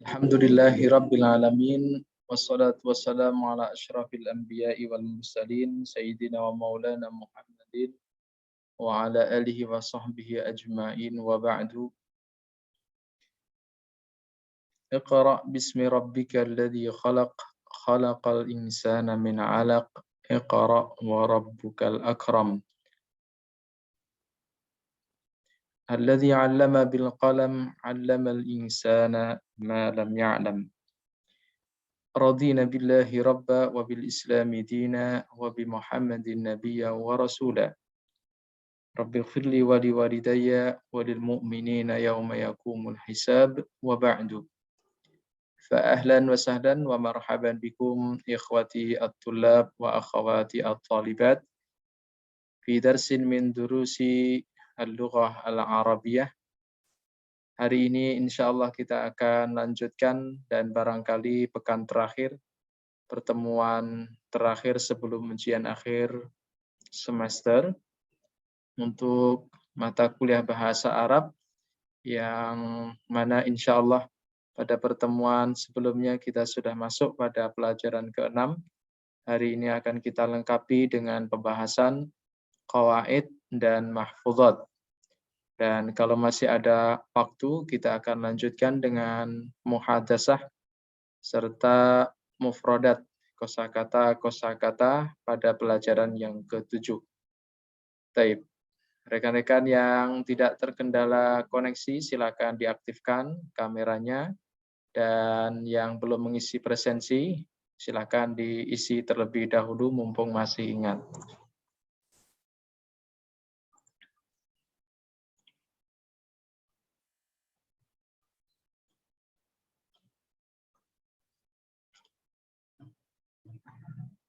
Alhamdulillahi Rabbil Alamin. Wassalatu wassalamu ala ashrafil anbiya'i wal mursalin Sayyidina wa maulana Muhammadin wa ala alihi wa sahbihi ajma'in wa ba'du. Iqra' bismi rabbikal ladzi khalaq. Khalaqal insana min 'alaq. Iqra' wa rabbukal akram. Alladzi 'allama bil qalam 'allamal insana ma lam ya'lam. رضينا بالله ربا وبالإسلام دينا وبمحمد نبيا ورسولا رب اغفر لي ولوالدي وللمؤمنين يوم يقوم الحساب وبعد فأهلا وسهلا ومرحبا بكم إخوتي الطلاب وأخواتي الطالبات في درس من دروس اللغة العربية. Hari ini insya Allah kita akan lanjutkan dan barangkali pekan terakhir, pertemuan terakhir sebelum ujian akhir semester untuk mata kuliah bahasa Arab yang mana insya Allah pada pertemuan sebelumnya kita sudah masuk pada pelajaran ke-6. Hari ini akan kita lengkapi dengan pembahasan qawaid dan mahfuzat. Dan kalau masih ada waktu, kita akan lanjutkan dengan muhadasah serta mufradat, kosakata pada pelajaran yang ke-7. Taib. Rekan-rekan yang tidak terkendala koneksi, silakan diaktifkan kameranya. Dan yang belum mengisi presensi, silakan diisi terlebih dahulu mumpung masih ingat.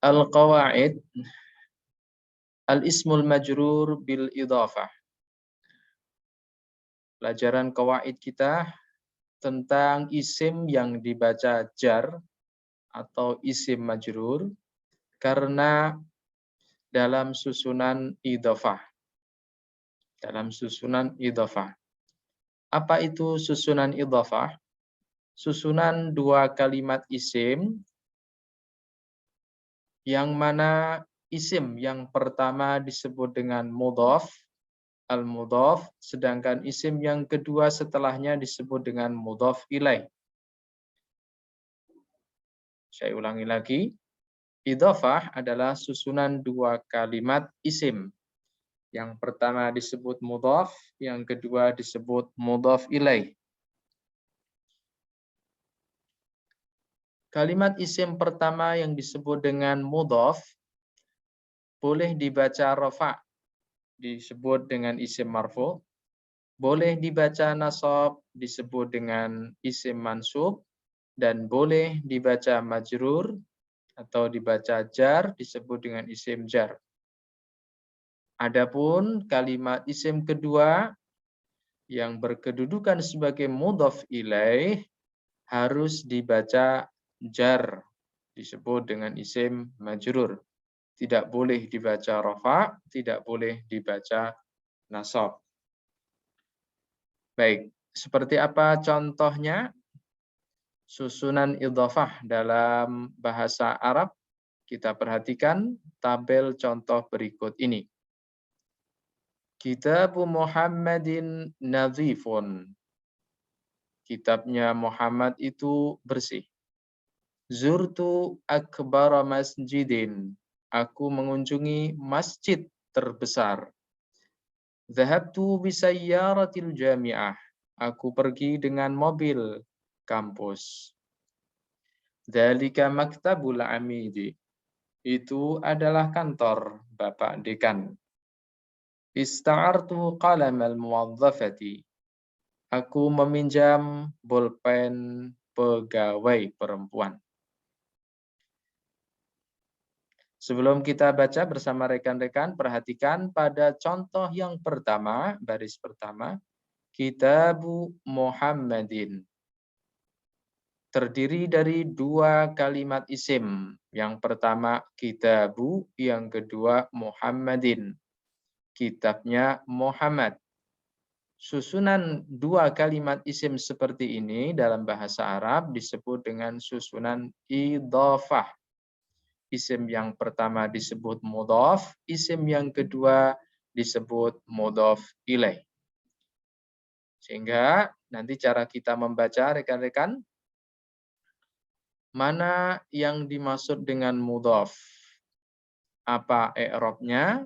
Al-qawaid al-ismul majrur bil idhafah. Pelajaran qawaid kita tentang isim yang dibaca jar atau isim majrur karena dalam susunan idhafah. Dalam susunan idhafah. Apa itu susunan idhafah? Susunan dua kalimat isim yang mana isim yang pertama disebut dengan mudhaf, al-mudhaf, sedangkan isim yang kedua setelahnya disebut dengan mudhaf ilaih. Saya ulangi lagi. Idhafah adalah susunan dua kalimat isim. Yang pertama disebut mudhaf, yang kedua disebut mudhaf ilaih. Kalimat isim pertama yang disebut dengan mudhaf boleh dibaca rafa, disebut dengan isim marfu, boleh dibaca nasab, disebut dengan isim mansub, dan boleh dibaca majrur atau dibaca jar, disebut dengan isim jar. Adapun kalimat isim kedua yang berkedudukan sebagai mudhaf ilaih harus dibaca jar, disebut dengan isim majrur. Tidak boleh dibaca rafa, tidak boleh dibaca nasab. Baik, seperti apa contohnya? Susunan idhafah dalam bahasa Arab. Kita perhatikan tabel contoh berikut ini. Kitabu Muhammadin nadhifun. Kitabnya Muhammad itu bersih. Zurtu akbara masjidin. Aku mengunjungi masjid terbesar. Dhahabtu bisayyaratil jami'ah. Aku pergi dengan mobil kampus. Dzalika maktabul amidi. Itu adalah kantor Bapak Dekan. Ista'artu qalamal muwazzafati. Aku meminjam bolpen pegawai perempuan. Sebelum kita baca bersama rekan-rekan, perhatikan pada contoh yang pertama, baris pertama, Kitabu Muhammadin. Terdiri dari dua kalimat isim. Yang pertama Kitabu, yang kedua Muhammadin. Kitabnya Muhammad. Susunan dua kalimat isim seperti ini dalam bahasa Arab disebut dengan susunan idhofah. Isim yang pertama disebut mudhaf, isim yang kedua disebut mudhaf ilaih. Sehingga nanti cara kita membaca rekan-rekan, mana yang dimaksud dengan mudhaf? Apa i'rabnya?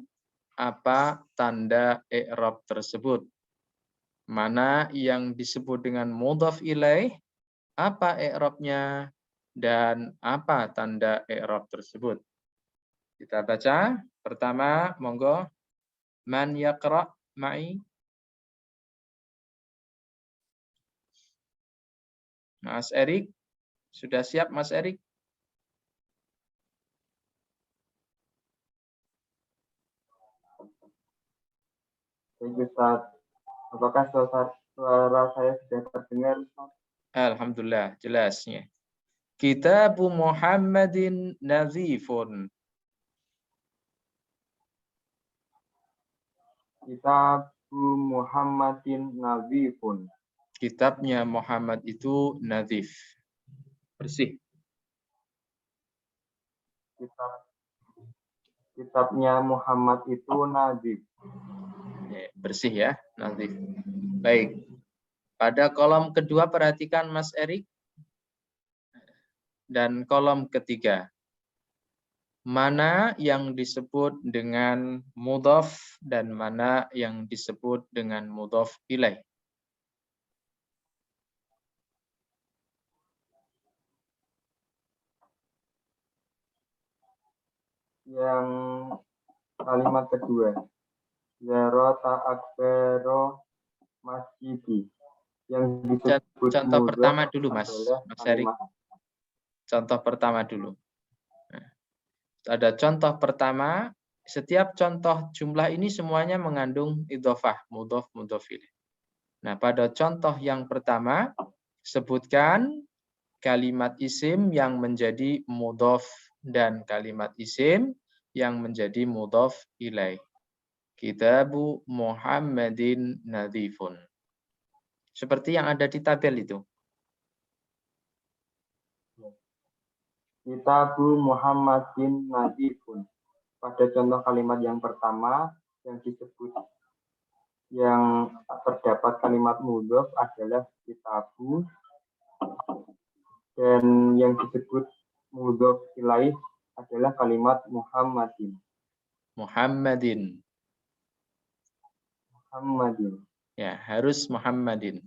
Apa tanda i'rab tersebut? Mana yang disebut dengan mudhaf ilaih? Apa i'rabnya? Dan apa tanda i'rab tersebut? Kita baca. Pertama, monggo. Man yaqra' ma'i? Mas Erik. Sudah siap Mas Erik? Baik Ustaz, apakah suara saya sudah terdengar Ustaz? Alhamdulillah, jelasnya. Kitabu Muhammadin nadhifun. Kitabu Muhammadin nadhifun. Kitabnya Muhammad itu nadhif. Bersih. Kitabnya Muhammad itu nadhif. Bersih ya, nadhif. Baik. Pada kolom kedua perhatikan Mas Erik. Dan kolom ketiga. Mana yang disebut dengan mudhaf dan mana yang disebut dengan mudhaf ilaih? Yang kalimat kedua, Zarota akbaro masjidi. Yang disebut contoh pertama dulu Mas Erik. Contoh pertama dulu. Nah, ada contoh pertama. Setiap contoh jumlah ini semuanya mengandung idhofah, mudhaf, mudhaf ilaih. Nah, pada contoh yang pertama, sebutkan kalimat isim yang menjadi mudhaf dan kalimat isim yang menjadi mudhaf ilaih. Kitabu Muhammadin nadhifun. Seperti yang ada di tabel itu. Kitabu Muhammadin nadhifun. Pada contoh kalimat yang pertama yang disebut yang terdapat kalimat mudhaf adalah kitabu, dan yang disebut mudhaf ilaih adalah kalimat Muhammadin. Muhammadin. Muhammadin. Ya, harus Muhammadin.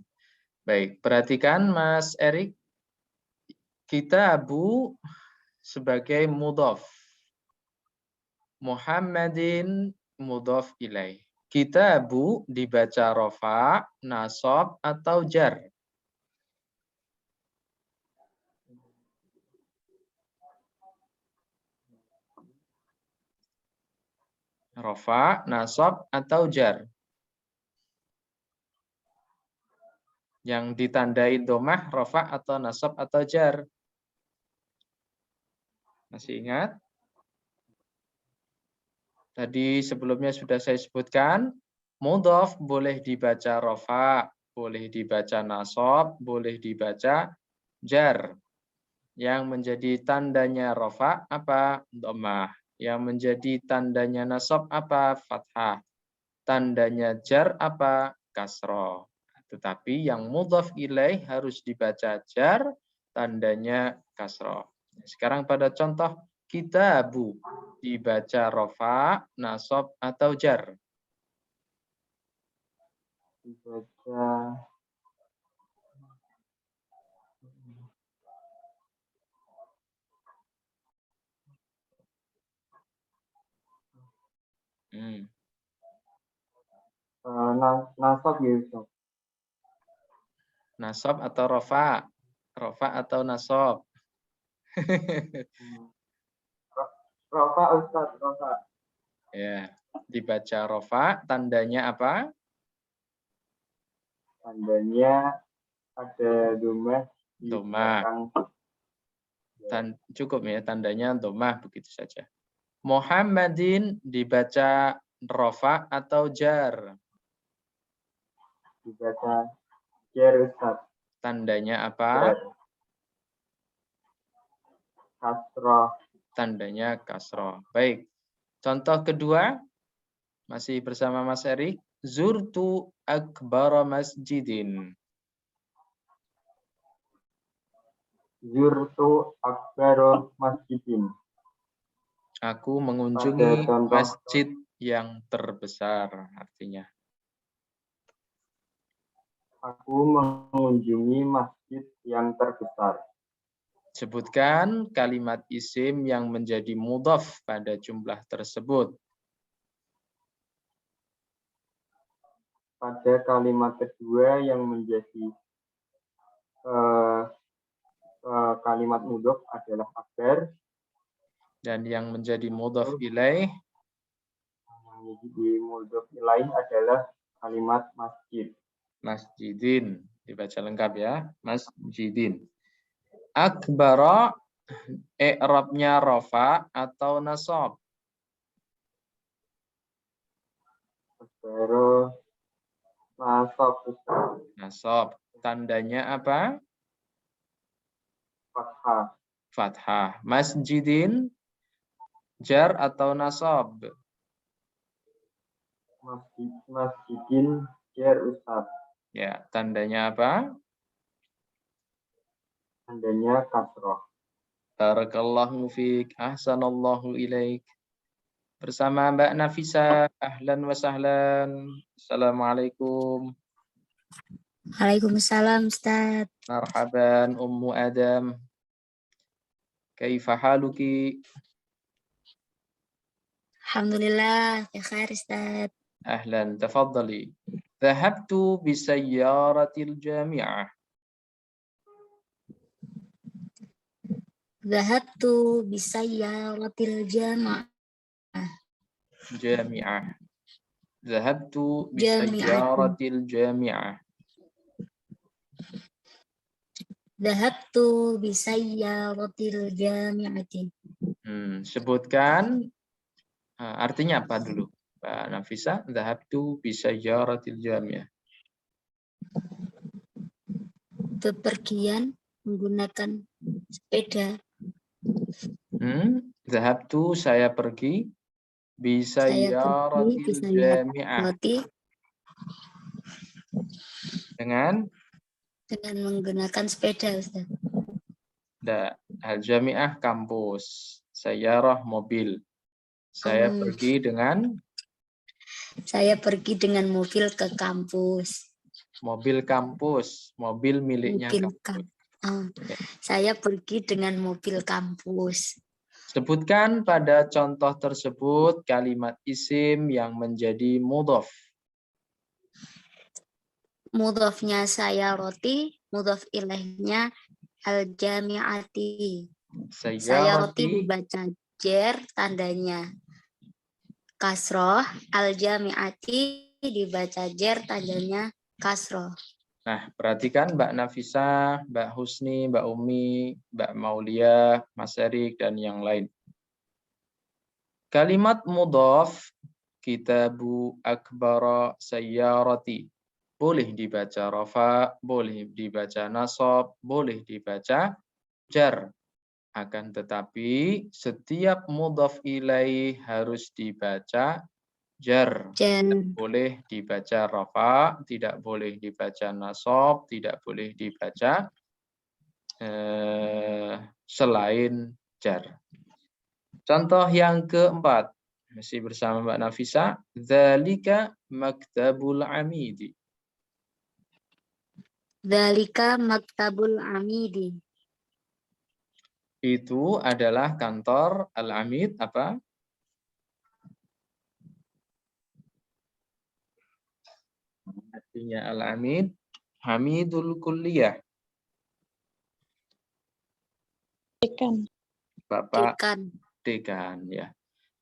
Baik, perhatikan Mas Erik. Kitabu sebagai mudhaf. Muhammadin mudhaf ilaih. Kitabu dibaca rafa, nasab atau jar? Rafa, nasab atau jar? Yang ditandai domah, rafa atau nasab atau jar? Masih ingat? Tadi sebelumnya sudah saya sebutkan, mudhaf boleh dibaca rafa, boleh dibaca nasab, boleh dibaca jar. Yang menjadi tandanya rafa apa? Dhammah. Yang menjadi tandanya nasab apa? Fathah. Tandanya jar apa? Kasroh. Tetapi yang mudhaf ilaih harus dibaca jar, tandanya kasroh. Sekarang pada contoh kitabu dibaca rafa, nasab atau jar? Dibaca nasab gitu. Nasab atau rafa? Rafa atau nasab? Rafa Ustaz, rafa. Ya, dibaca rafa, tandanya apa? Tandanya ada dhammah di belakang. Cukup ya, tandanya dhammah begitu saja. Muhammadin dibaca rafa atau jar? dibaca jar Ustaz. Tandanya apa? Jar. Kasroh. Tandanya kasroh. Baik. Contoh kedua, masih bersama Mas Erik. Zurtu akbar masjidin. Zurtu akbar masjidin. Aku mengunjungi contoh, masjid yang terbesar, artinya. Aku mengunjungi masjid yang terbesar. Sebutkan kalimat isim yang menjadi mudhaf pada jumlah tersebut. Pada kalimat kedua yang menjadi kalimat mudhaf adalah akbar. Dan yang menjadi mudhaf ilaih. Yang menjadi mudhaf ilaih adalah kalimat masjid. Masjidin. Dibaca lengkap ya. Masjidin. Akbara i'rabnya rafa atau nasab? Akbara nasab. Nasab. Tandanya apa? Fathah. Fathah. Masjidin jar atau nasab? Masjidin jar Ustaz. Ya, tandanya apa? Tandanya kasroh. Barakallahu fiik, ahsanallahu ilaik. Bersama Mbak Nafisa, ahlan wa sahlan. Assalamualaikum. Waalaikumsalam, Ustaz. Marhaban Ummu Adam. Kaifa haluki? Alhamdulillah, ya khair, Ustaz. Ahlan, tafaddali. Dhahabtu bisayyaratil jami'ah. Dhahabtu bisayyaratil jami'ah. Jami'ah. Dhahabtu bisayyaratil jami'ah. Dhahabtu bisayyaratil jami'ati. Sebutkan artinya apa dulu, Mbak Nafisa? Dhahabtu bisayyaratil jami'ah. Bepergian menggunakan sepeda. Dhahabtu saya pergi bisayyaratil jami'ah. Dengan menggunakan sepeda, Ustaz. Al-jami'ah kampus, sayyarah mobil. Saya pergi dengan mobil ke kampus. Mobil kampus, mobil miliknya kampus. Saya pergi dengan mobil kampus. Sebutkan pada contoh tersebut kalimat isim yang menjadi mudhaf. Mudhafnya saya roti, mudhaf ilaihnya al-jami'ati. Saya roti dibaca jar, tandanya kasroh, al-jami'ati dibaca jar, tandanya kasroh. Nah, perhatikan Mbak Nafisa, Mbak Husni, Mbak Umi, Mbak Maulia, Mas Erik, dan yang lain. Kalimat mudhaf, kitabu akbara sayyarati. Boleh dibaca rafa, boleh dibaca nasab, boleh dibaca jar. Akan tetapi setiap mudhaf ilaih harus dibaca jar. Tidak boleh dibaca rafa, tidak boleh dibaca nasab, tidak boleh dibaca selain jar. Contoh yang keempat, masih bersama Mbak Nafisa, dzalika maktabul amidi. Dzalika maktabul amidi. Itu adalah kantor al-amid apa? Artinya al-amid hamidul kulliyah. Dekan. Bapak dekan ya.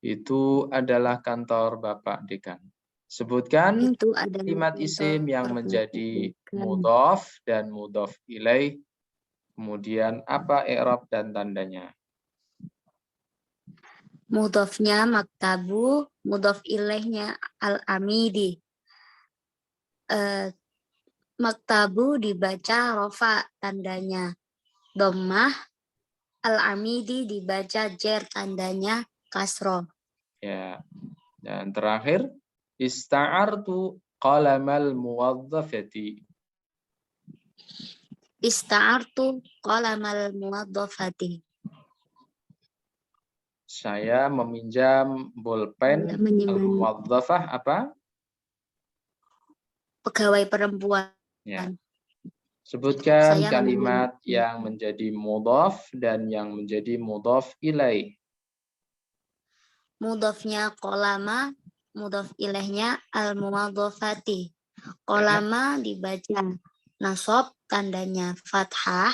Itu adalah kantor Bapak dekan. Sebutkan kalimat isim yang menjadi mudhaf dan mudhaf ilaih. Kemudian apa i'rab dan tandanya? Mudhafnya maktabu, mudhaf ilaihnya al-amidi. Maktabu dibaca rofa tandanya dhammah. Al-amidi dibaca jer tandanya kasroh. Ya. Dan terakhir, ista'artu qalamal muwazzafati. Ista'artu qalamal muwaddafati. Saya meminjam bolpen Saya menyimpan al-muwazzafah apa? pegawai perempuan. Ya. Sebutkan Saya kalimat meminjam. yang menjadi mudhaf dan yang menjadi mudhaf ilaih. Mudhafnya kolama, mudhaf ilaihnya al-muwaddafati. Kolama dibaca nasab tandanya fathah,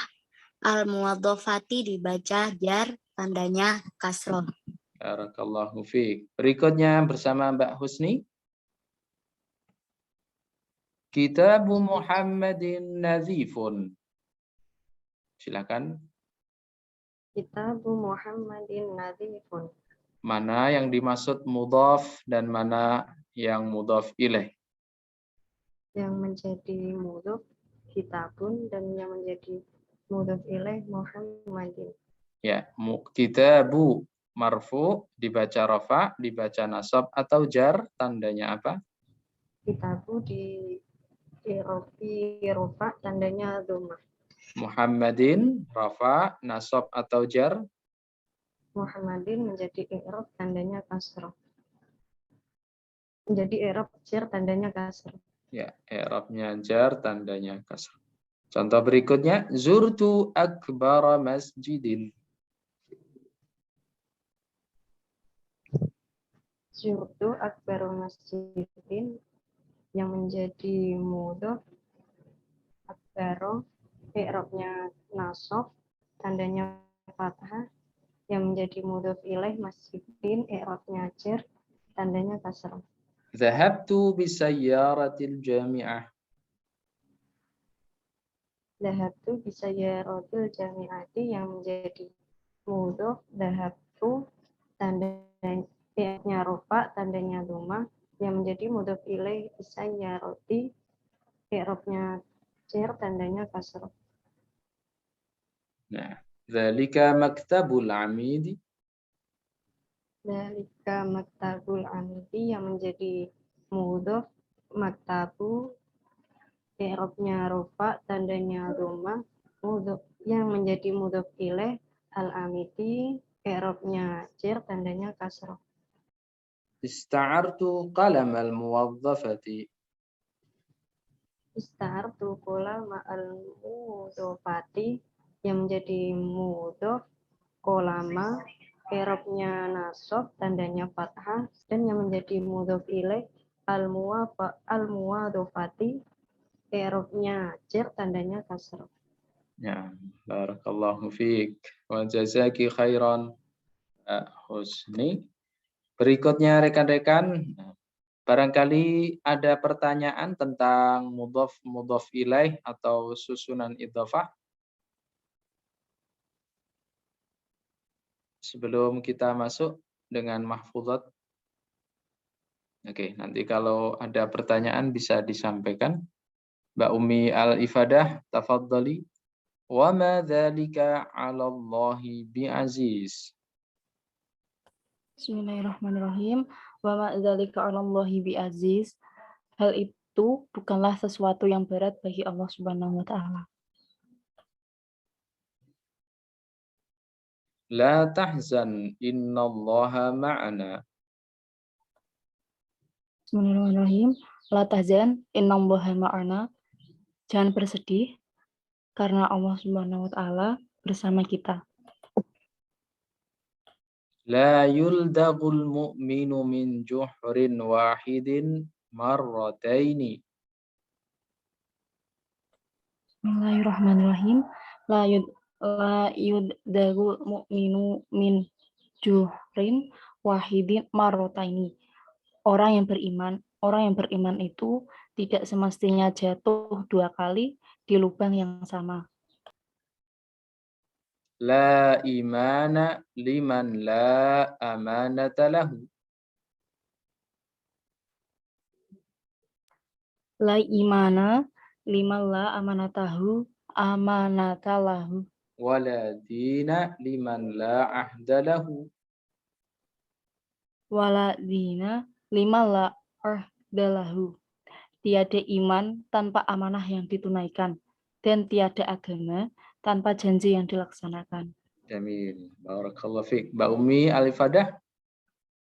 al-muwaddafati dibaca jar tandanya kasroh. Barakallahu fiik. Berikutnya bersama Mbak Husni. Kitabu Muhammadin nazifun. Silakan. Kitabu Muhammadin nadhifun. Mana yang dimaksud mudhaf dan mana yang mudhaf ilaih? Yang menjadi mudhaf kitabun dan yang menjadi mudhaf ilaih Muhammadin. Ya, kitabu marfu dibaca rafa, dibaca nasab atau jar, tandanya apa? Kitabu di rofa tandanya dhammah. Muhammadin rafa, nasab atau jar? Muhammadin menjadi i'rab tandanya kasrah. Menjadi i'rab jar tandanya kasrah. Ya, i'rabnya jar, tandanya kasrah. Contoh berikutnya, zurtu akbara masjidin. Zurtu akbaru masjidin yang menjadi mudhaf akbaru i'rabnya nasab tandanya fathah, yang menjadi mudhaf ilaih masjidin i'rabnya jar tandanya kasrah. Zahabtu bisayyaratil jami'ah. Dhahabtu bisayyaratil jami'ati yang menjadi mudhaf dhahabtu tandanya rofa tandanya dhammah, yang menjadi mudhaf ilaih bisayyarati i'rabnya jar tandanya kasrah. Nah, dzalika maktabul amidi. Dzalika maktabul amidi yang menjadi mudhaf maktabu i'rabnya rofa tandanya dhammah, mudhaf yang menjadi mudhaf ilaih al-amidi i'rabnya jar tandanya kasrah. Ista'artu qalamal muwazzafati. Ista'artu qolama al-mudhafati yang menjadi mudhaf qolama i'rabnya nasab tandanya fathah, dan yang menjadi mudhaf ilaih al-muwadhafati i'rabnya jar tandanya kasrah. Ya, barakallahu fiik wa jazaki khairan Husni. Berikutnya rekan-rekan, barangkali ada pertanyaan tentang mudhaf ilaih atau susunan idhofah sebelum kita masuk dengan mahfuzat. Oke, nanti kalau ada pertanyaan bisa disampaikan. Mbak Umi Al-Ifadah, tafadhali. Wa ma dzalika 'ala Allahi bi'aziz. Bismillahirrahmanirrahim. Wa ma dzalika 'alallahi bi'aziz. Hal itu bukanlah sesuatu yang berat bagi Allah Subhanahu wa taala. La tahzan innallaha ma'ana. Bismillahirrahmanirrahim. La tahzan innallaha ma'ana. Jangan bersedih karena Allah Subhanahu wa taala bersama kita. La yuldagul mu'minu min juhrin wahidin marrataini. Bismillahirrahmanirrahim. La yudagul mu'minu min juhrin wahidin marrataini. Orang yang beriman itu tidak semestinya jatuh 2 kali di lubang yang sama. La imana liman la amanata lahu. La imana liman la amanatalahu. Wala dina liman la ahda lahu. Wala dina liman la ahdalahu. Tiada iman tanpa amanah yang ditunaikan, dan tiada agama tanpa janji yang dilaksanakan. Jamil. Barakallahu fiik. Mbak Umi Alifadah,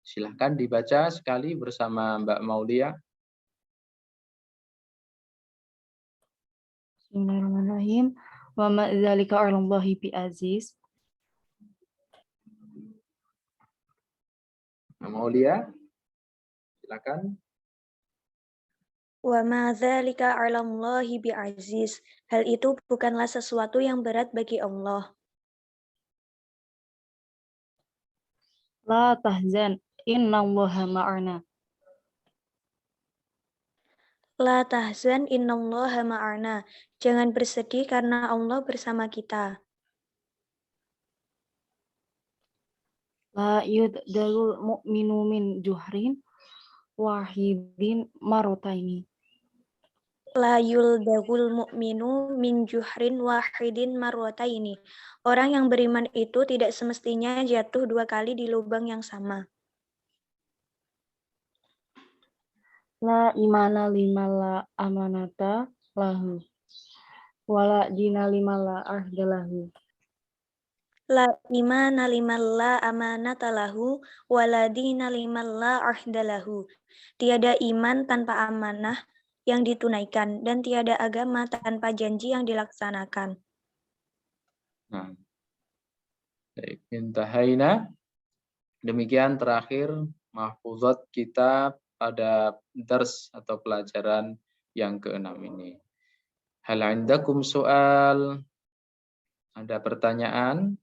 silahkan dibaca sekali bersama Mbak Maulia. Bismillahirrahmanirrahim. Wa ma dzalika 'alallahi bi'aziz. Mbak Maulia, silakan. Wa ma dzalika 'alallahi bi'aziz. Hal itu bukanlah sesuatu yang berat bagi Allah. La tahzan, innallaha ma'ana. La tahzan innallaha ma'ana. Jangan bersedih karena Allah bersama kita. La yudalul mu'minu min juhrin wahidin marutaini. La yuldagul mu'minu min juhrin wahidin marwataini. Orang yang beriman itu tidak semestinya jatuh 2 kali di lubang yang sama. La imana lima la amanata lahu. Wala dina lima la ahda lahu. La imana liman la amanata lahu, wala dina liman la ahda lahu. Tiada iman tanpa amanah yang ditunaikan, dan tiada agama tanpa janji yang dilaksanakan. Nah, baik, intahaina. Demikian terakhir mahfuzat kita pada dars atau pelajaran yang ke-6 ini. Hal indakum soal? Ada pertanyaan?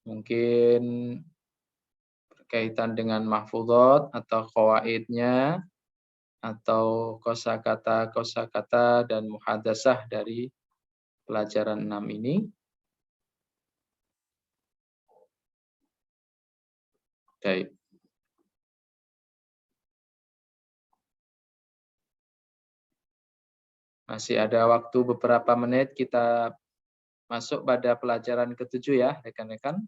Mungkin berkaitan dengan mahfuzat atau qawaidnya, atau kosakata dan muhadasah dari pelajaran 6 ini. Baik. Masih ada waktu beberapa menit, kita masuk pada pelajaran ke-7 ya, rekan-rekan.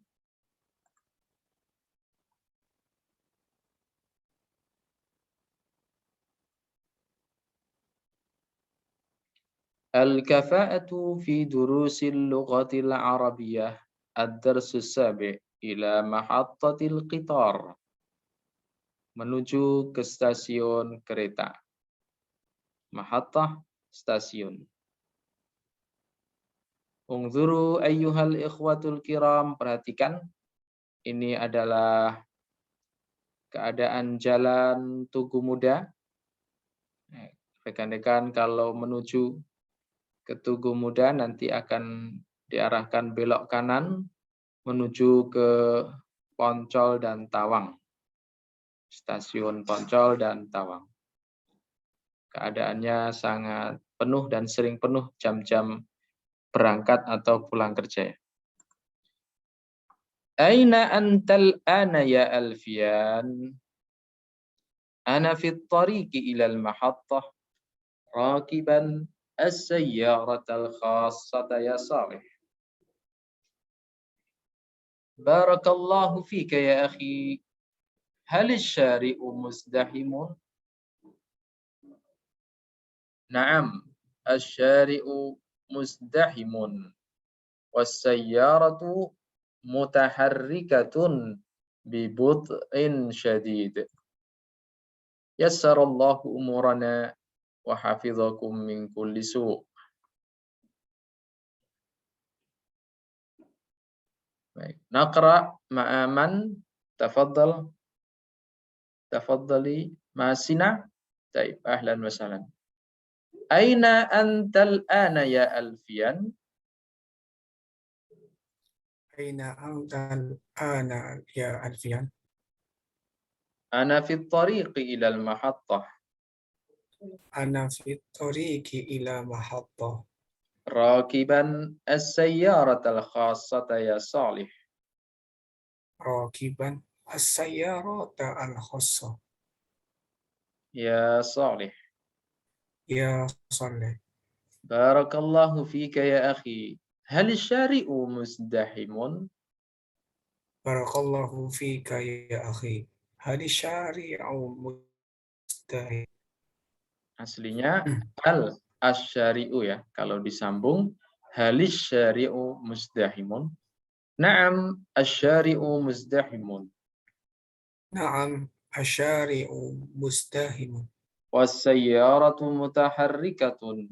Al-kafa'atu fi durusil lughatil arabiyyah ad-darsus sabi' ila mahattatil qitar. Menuju ke stasiun kereta. Mahattah, stasiun. Unzuru ayyuhal ikhwatul kiram, perhatikan. Ini adalah keadaan jalan Tugu Muda. Rekan-rekan kalau menuju ke Tugu Muda nanti akan diarahkan belok kanan menuju ke Poncol dan Tawang. Stasiun Poncol dan Tawang. Keadaannya sangat penuh dan sering penuh jam-jam berangkat atau pulang kerja. Aina antal ana ya Alfian? Ana fi at-tariqi ila al-mahattah rakiban as-sayyarata al-khassata ya Salih. Barakallahu fika ya akhi. Hal asy-syari'u muzdahimun? Na'am, asy-syari'u muzdahimun was-sayyaratu mutaharrikatun bi but'in syadid. Yassarallahu umurana wa hafizakum min kulli su'. Baik, naqra ma'a man tafaddal. Tafaddali ma Sina. Baik, ahlan wa sahlan. Aina antal ana ya Alfian? Aina antal ana ya Alfian? Ana fi at-tariqi ila al-mahattah. Ana fi at-tariqi ila mahattah. Rakiban as-sayyarata al-khassata ya Salih. Rakiban as-sayyarata al-khassa. Ya Salih. Ya Saleh. Barakallahu fika ya akhi. Hal syari'u muzdahimun? Barakallahu fika ya akhi. Hadis syari'u mustahil. Aslinya hal asyari'u ya. Kalau disambung halis syari'u muzdahimun. Naam asyari'u muzdahimun. Naam, asyari'u mustahimun. Was-sayyaratu mutaharrikatun.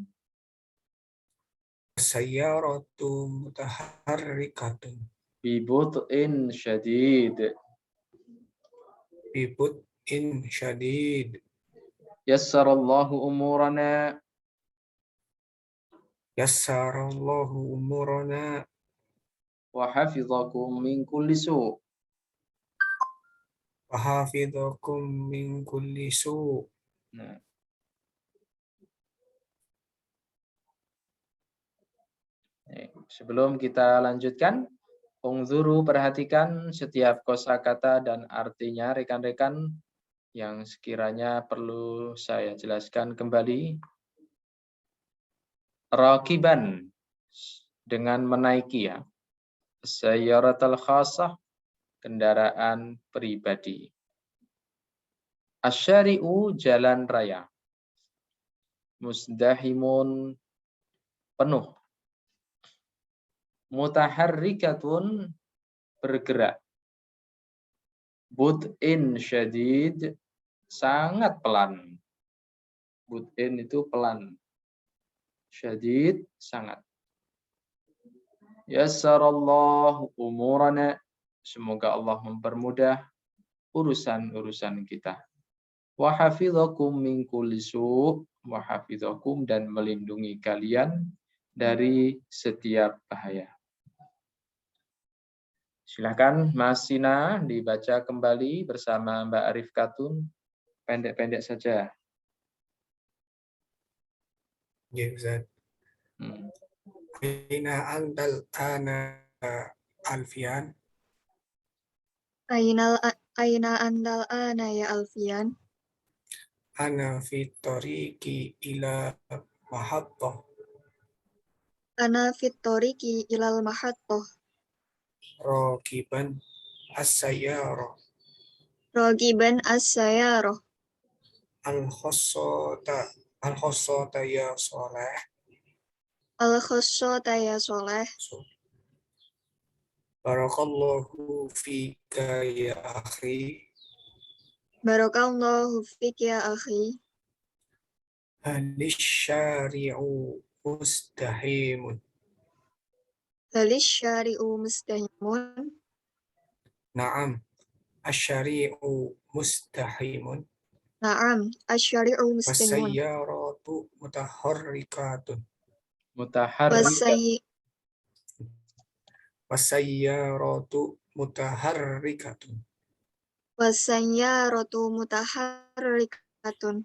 Sayyaratu mutaharrikatun. Bibut'in syadid. Bibut'in syadid. Yassarallahu umurana. Yassarallahu umurana. Wa hafizakum min kulli su'. Wa hafidhakum min kulli su'. Nah. Sebelum kita lanjutkan, unzuru, perhatikan setiap kosakata dan artinya rekan-rekan yang sekiranya perlu saya jelaskan kembali. Rakiban, dengan menaiki ya. Sayyaratul khasah, kendaraan pribadi. Asyari'u, jalan raya. Musdahimun, penuh. Mutaharrikatun, bergerak. Bud'in syadid, sangat pelan. Bud'in itu pelan. Syadid, sangat. Yassarallahu umurana, semoga Allah mempermudah urusan-urusan kita. Wa hafidhakum min kulli su', wa hafidhakum, dan melindungi kalian dari setiap bahaya. Silakan Mas Sina dibaca kembali bersama Mbak Arif Katun. Pendek-pendek saja. Ya Ustaz. Aina antal ana Alfian. Aina andal ana ya Alfian. Ana fi tariqi ila mahattah. Ana fit tariqi ilal mahattah. Rakiban as-sayyara. Ragiban as-sayarah. Al-khassata ya Saleh. Al-khassata ya Soleh. Barakallahu fika ya akhi. Barakallahu fik ya akhi. Halis syari'u mustahimun. Halis syari'u mustahimun. Naam, asyari'u mustahimun. Naam, asyari'u mustahimun. Wasayyaratu mutaharrikatun. Wasayyaratu mutaharrikatun. Wasayyaratu mutaharrikatun.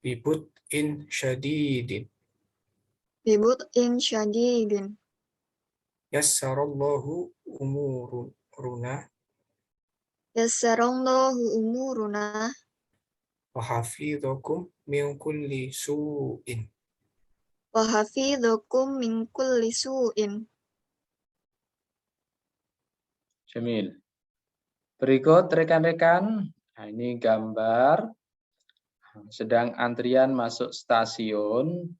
Bibut'in syadidin. Bibut'in syadidin. Yassarallahu umuruna. Yassarallahu umuruna. Wa hafidhakum min kulli su'in. Wa hafidhukum min kulli su'in. Jamil. Berikut rekan-rekan, nah ini gambar sedang antrian masuk stasiun,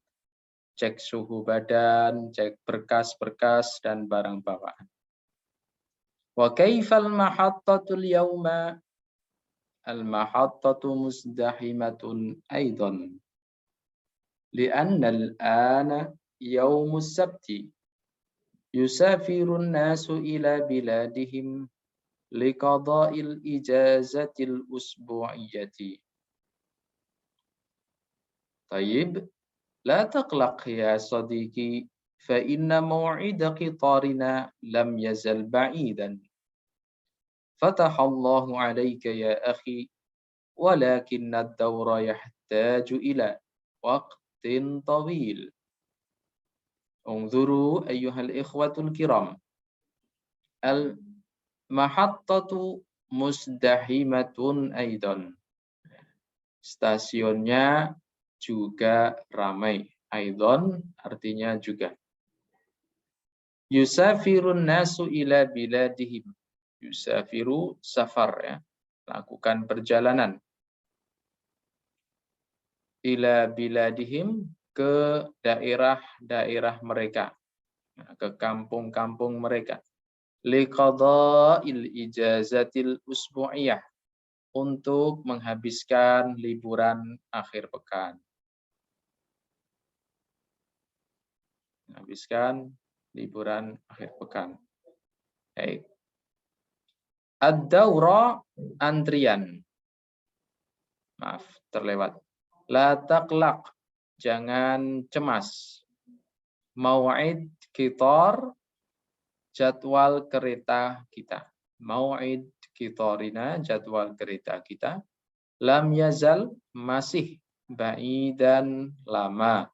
cek suhu badan, cek berkas-berkas dan barang bawaan. Wa kaifal mahattatul yawma? Al-mahattatu muzdahimatun aidan. Lianna al-ana yawmus sabti. Yusafirun nasu ila biladihim liqada'il ijazatil usbu'iyyati. Tayyib, la taqlaq ya sadiqi, fa inna maw'ida qitarina lam yazal ba'idan. Fatahallahu alayka ya akhi, walakinna ad-dawra yahtaju ila waqtin tawil. Unzuru ayyuhal ikhwatul kiram. Al-mahattatu musdahimatun aidan. Stasiunnya juga ramai. Aidon artinya juga. Yusafirun nasu ila biladihim. Yusafiru safar ya, lakukan perjalanan. Ila biladihim, ke daerah-daerah mereka, ke kampung-kampung mereka. Liqada'il ijazatil usbu'iyah, untuk menghabiskan liburan akhir pekan. Menghabiskan liburan akhir pekan. Baik. Ad-daura, antrian. Maaf, terlewat. La taqlaq, jangan cemas. Mau'id qitar, jadwal kereta kita. Mau'id qitarina, jadwal kereta kita. Lam yazal, masih. Ba'idan, lama.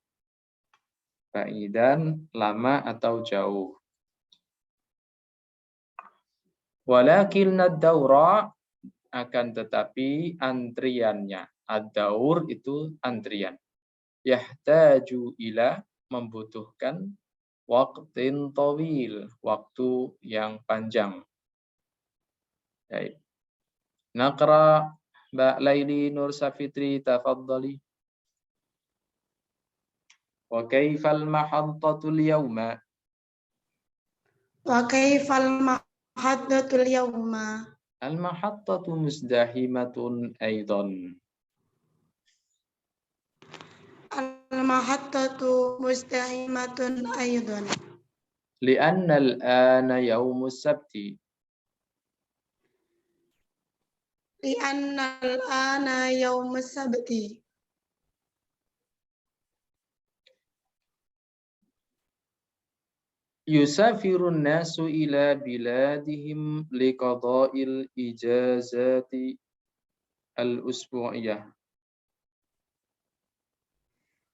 Ba'idan, lama atau jauh. Walakin ad-daura, akan tetapi antriannya. Ad-daur itu antrian. Yahtaju ila, membutuhkan waqtin tawil, waktu yang panjang. Baik. Naqra Mbak Laili Nur Safitri, tafaddali. Wa kaifal mahattatul yawma? Wa kaifal mahattatul yawma? Al-mahattatu muzdahimatun aidan. Al-mahattatu muzdahimatun aidan. Li'anna al-ana yawmus sabti. Li'anna al-ana yawmus sabti. Yusafirun nasu ila biladihim liqada'il ijazati al-usbu'iyah.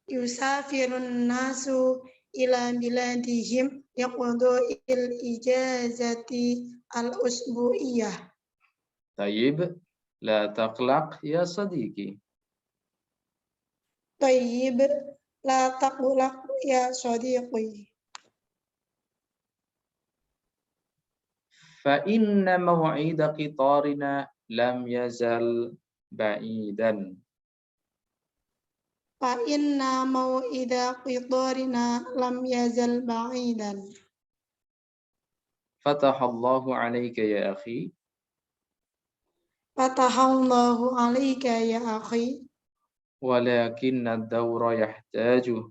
Yusafirun nasu ila biladihim liqada'il ijazati al-usbu'iyah. Tayyib, la taqlaq ya sadiqi. Tayyib, la taqlaq ya sadiqi. Fa inna maw'ida qitarina lam yazal ba'idan. Fa inna maw'ida qitarina lam yazal ba'idan. Fatahallahu alayka ya akhi. Fatahallahu alayka ya akhi. Walakinna ad-dawra yahtaju.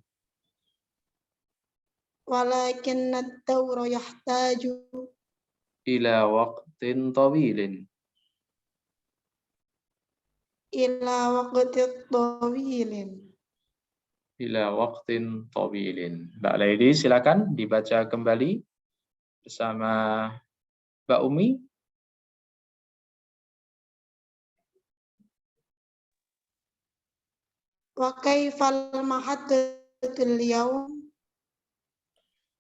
Walakinna ad-dawra yahtaju. Ila waqtin tawilin. Ila waqtin tawilin. Ila waqtin tawilin. Mbak Laili, silakan dibaca kembali bersama Mbak Umi. Wa kaifal mahattatul yawm?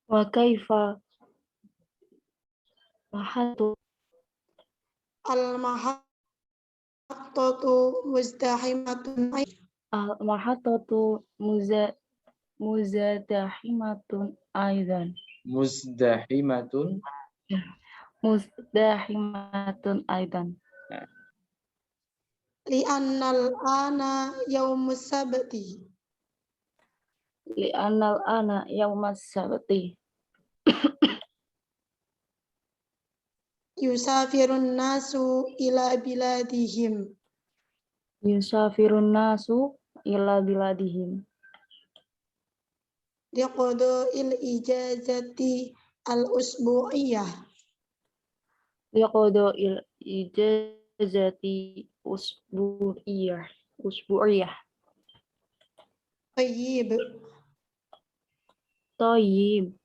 Wa kaifa mahatu Al-mahattatu muzdahimatun al-mahattatu muzadahimatun aidan. Muzdahimatun. Muzdahimatun aidan. li'annal ana yawmus sabti. Li'annal ana yaumas sabti. Yusafirun nasu ila biladihim. Yusafirun nasu ila biladihim. Liqada'il ijazati al-usbu'iyah. Liqada'il ijazati usbu'iyah. Tayyib, Tayyib.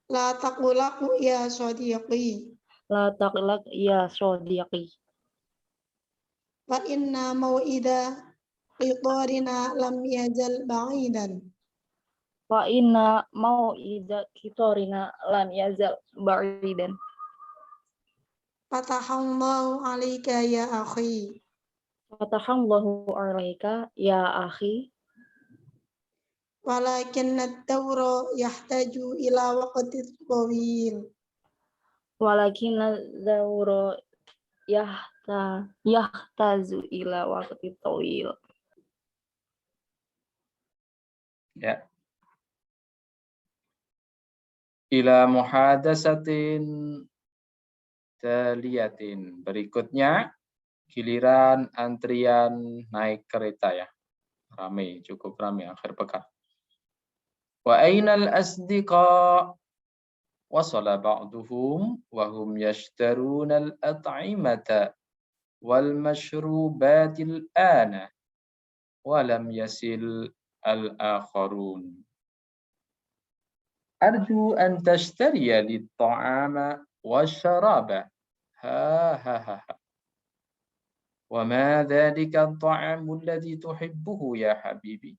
la taqlaq ya sadiqi. La taqlaq ya sadiqi. Fa inna maw'ida qitarina lam yazal ba'idan. Fa inna mau'ida qitarina lan yazal ba'idan. Fatahallahu alayka ya akhi. Fatahallahu alaika ya akhi. ولكن الدور يحتاج إلى وقت طويل. Walakin dzawra yahtazu ila waqti tawil. Ya. Ila muhadasatin taliyatin. Berikutnya giliran antrian naik kereta ya. Ramai, cukup ramai akhir pekan. Wa ainal asdiqa wasala ba'duhum wa hum yashtaruna al-at'imata wal mashrubatil ana wa lam yasil al-akharun. Arju an tashtariya lit-ta'ama wasyaraba. Ha. Wa ma dhalika at-ta'amu alladhi tuhibbuhu ya habibi?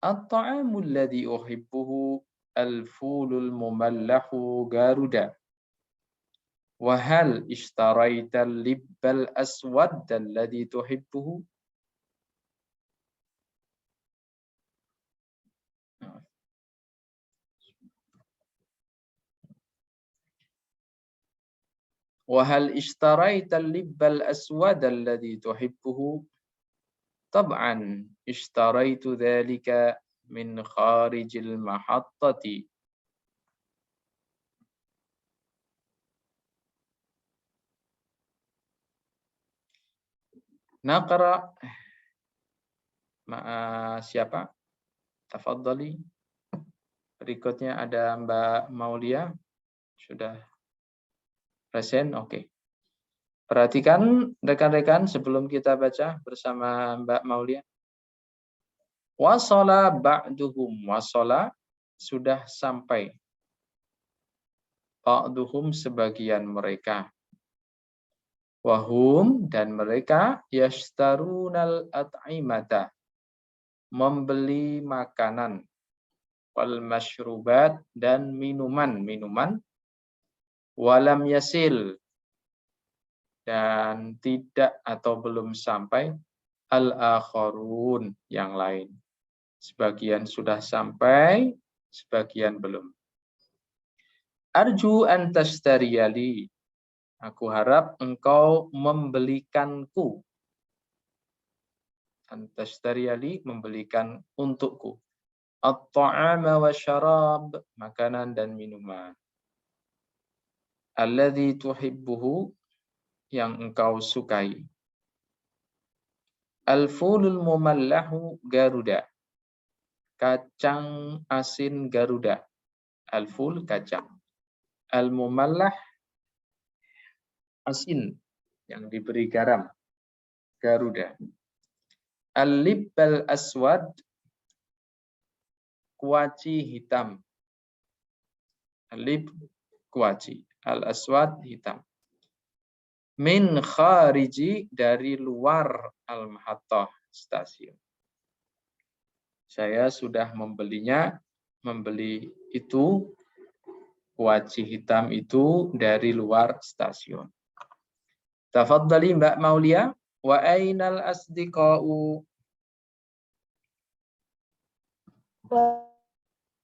At-ta'amu alladhi uhibbuhu al-fulul mumallahu garuda. Wa hal ishtaraita al-libbal aswad alladhi tuhibbuhu? وهل اشتريت اللب الأسود الذي تحبه؟ طبعا اشتريت ذلك من خارج المحطة. نقرأ مع siapa? Tafadhali. Berikutnya ada Mbak Maulia. Sudah present? Oke. Perhatikan rekan-rekan sebelum kita baca bersama Mbak Maulia. Wasala ba'duhum. Wasala sudah sampai. Ba'duhum sebagian mereka. Wahum dan mereka yashtarunal at'imata. Membeli makanan. Wal masyrubat dan minuman. Walam yasil. Dan tidak atau belum sampai al-akharun yang lain. Sebagian sudah sampai, sebagian belum. Arju an tastariyali. Aku harap engkau membelikanku. An tastariyali, membelikan untukku. At-ta'ama wa syarab, makanan dan minuman. Alladhi tuhibbuhu, yang engkau sukai. Al-fulul mumallahu garuda. Kacang asin Garuda. Al-ful kacang. Al-mumallah asin yang diberi garam. Garuda. Al-libbal aswad kuaci hitam. Al-lib kuaci. Al-aswad hitam. Min khariji dari luar al-mahattah stasiun. Saya sudah membeli itu, kuaci hitam itu dari luar stasiun. Tafadhali Mbak Maulia. Wa ainal asdiqa'u? Wa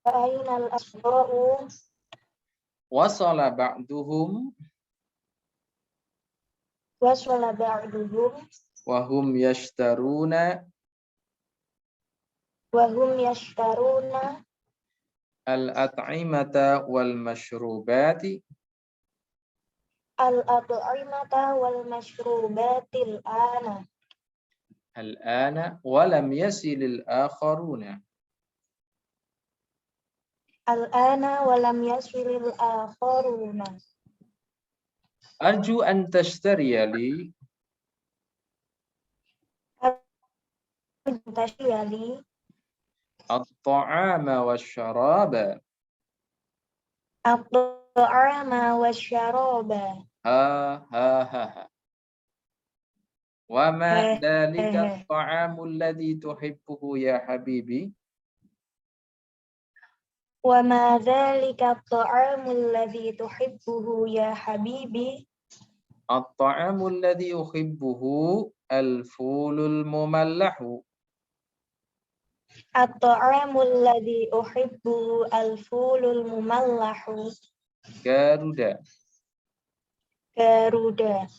ainal asdiqa'u? Wasala ba'duhum. Wasala ba'duhum. Wahum yashtaruna. Wahum yashtaruna al-at'imata wal mashrubati. Al-at'imata wal mashrubatil ana. Al-ana walam yasilil akharuna. Al-ana walam yasilil akharuna. Arju an tashtariya li. Tashtariya at-ta'ama wasyaraba. At-ta'ama wasyaraba. Ha. Wa ma dhalika at-ta'amu alladhi tuhibbuhu ya habibi? Wa ma dhalika at-ta'amu alladhi tuhibbuhu ya habibi? At-ta'amu alladhi uhibbuhu al-fulul mumallahu. At-ta'amul ladzi uhibbu al-fulul mumallahu. Garuda. Garuda.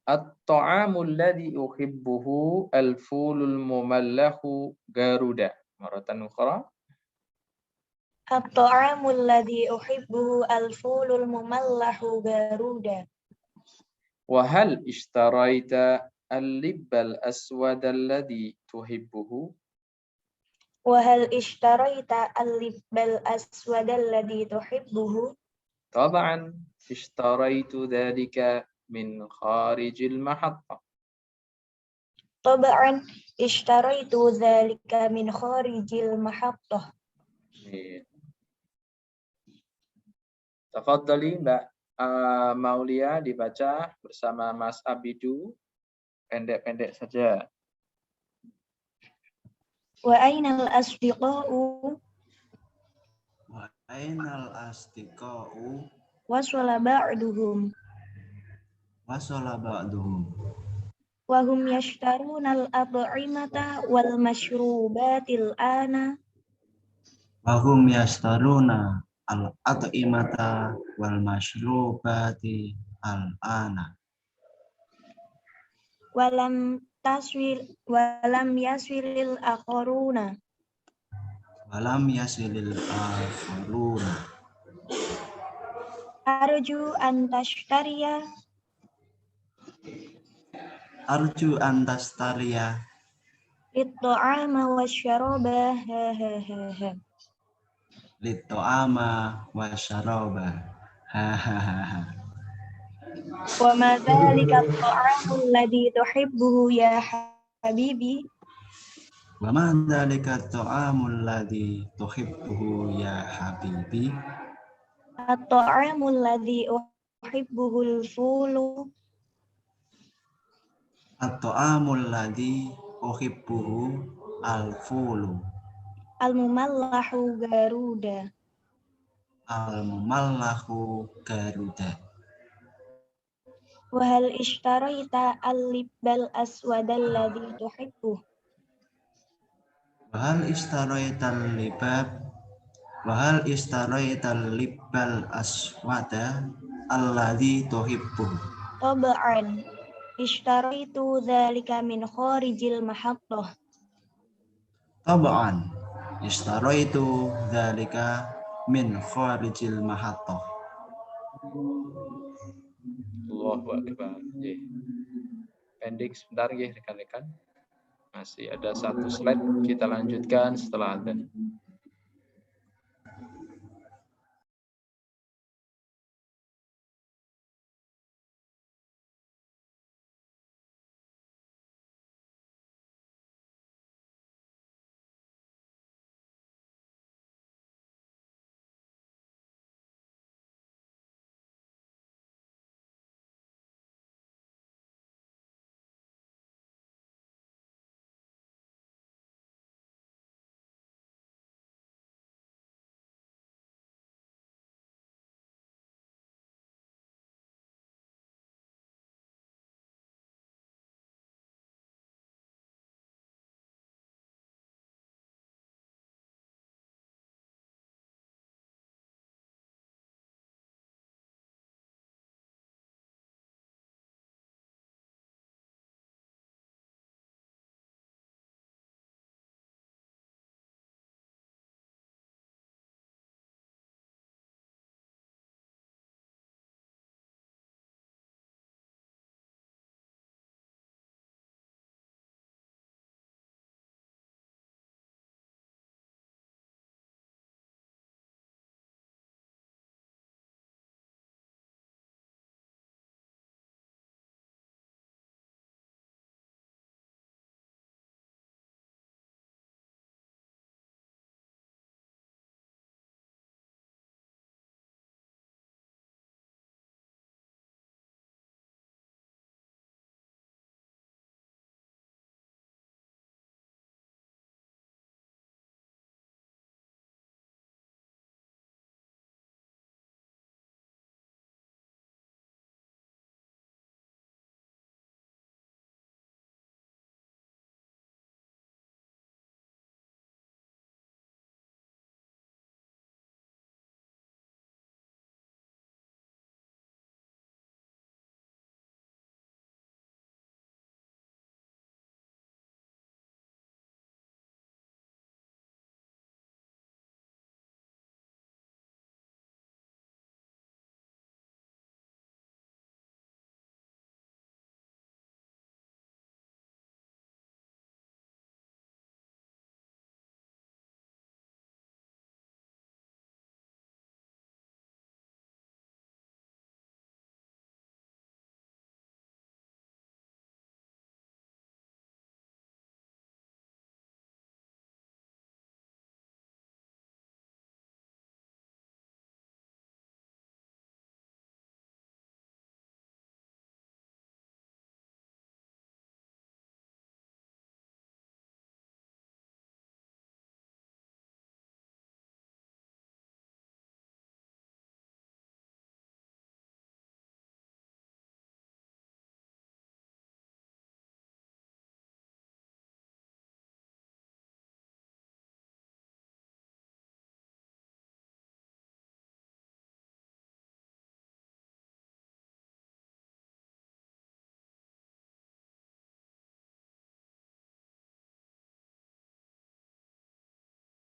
At-ta'amu alladhi uhibbuhu al-fulul mumallahu Garuda. Maratan ukhra. At-ta'amul ladzi uhibbu al-fulul mumallahu Garuda. Wa hal ishtaraita al-libbal aswad alladhi tuhibbuhu? Wa hal ishtaraita al-libbal aswad alladzi tuhibbuhu? Tab'an ishtaraitu dhalika min kharijil mahatta. Tab'an ishtaraitu dzalika min kharijil mahattah. Tafadhali Mbak Maulia dibaca bersama Mas Abidu, pendek-pendek saja. Wa ainal asdiqa'u Wa ainal asdiqa'u wasala ba'duhum wasala ba'duhum wa hum yashtaruna al-at'imata wal mashrubatil ana wa hum yastaruna al-at'imata wal mashrubati al-ana walam yaswilil akharuna walam yasilil akharuna arju an tashtariya arju antastariya lit-ta'ama wasyaraba lit-ta'ama wa syaraba hahaha wa ma dzalika at-ta'amu alladhi tuhibbuhu ya habibi wa ma dzalika at-ta'amul ladzi tuhibbuhu ya habibi at-ta'amu alladhi uhibbuhu al-fulu at-ta'amul ladzi uhibbuhu al-fulu al-mumallahu Garuda. al-mumallahu Garuda. Wa hal ishtaraita al-libbal aswad alladhi tuhibbuh? Wahal istaraital libbal aswada alladzi tuhibbu. Tab'an ishtaraitu dzalika min kharijil mahattah. Tab'an istaraitu dzalika min kharijil mahattah. Allahu Akbar. Pendek sebentar ya rekan-rekan. Masih ada satu slide, kita lanjutkan setelah adzan.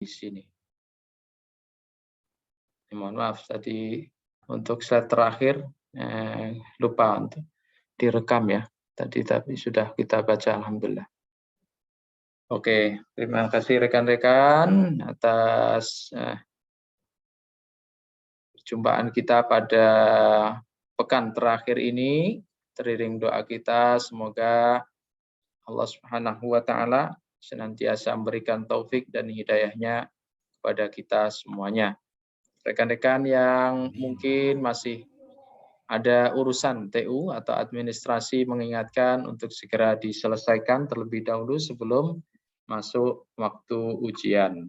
di sini. Mohon maaf tadi untuk slide terakhir lupa untuk direkam ya. Tadi tapi sudah kita baca alhamdulillah. Oke, terima kasih rekan-rekan atas perjumpaan kita pada pekan terakhir ini. Teriring doa kita, semoga Allah Subhanahu wa Ta'ala senantiasa memberikan taufik dan hidayahnya kepada kita semuanya. Rekan-rekan yang mungkin masih ada urusan TU atau administrasi mengingatkan untuk segera diselesaikan terlebih dahulu sebelum masuk waktu ujian.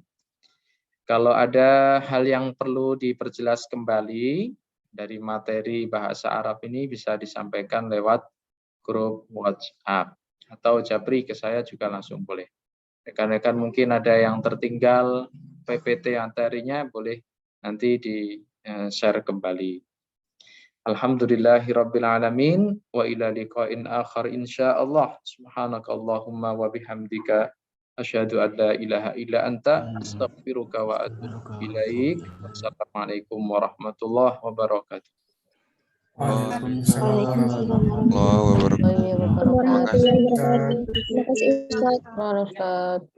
Kalau ada hal yang perlu diperjelas kembali dari materi bahasa Arab ini bisa disampaikan lewat grup WhatsApp atau japri ke saya juga langsung boleh. Rekan-rekan mungkin ada yang tertinggal PPT materinya boleh nanti di-share kembali. Alhamdulillahirabbil alamin wa ila liqa'in akhar insyaallah. Subhanakallahumma wa bihamdika asyhadu an la ilaha illa anta astaghfiruka wa atubu ilaik. Wassalamualaikum warahmatullahi wabarakatuh. Waalaikumsalam warahmatullahi wabarakatuh. warahmatullahi wabarakatuh. Terima kasih Ustaz. Ustaz.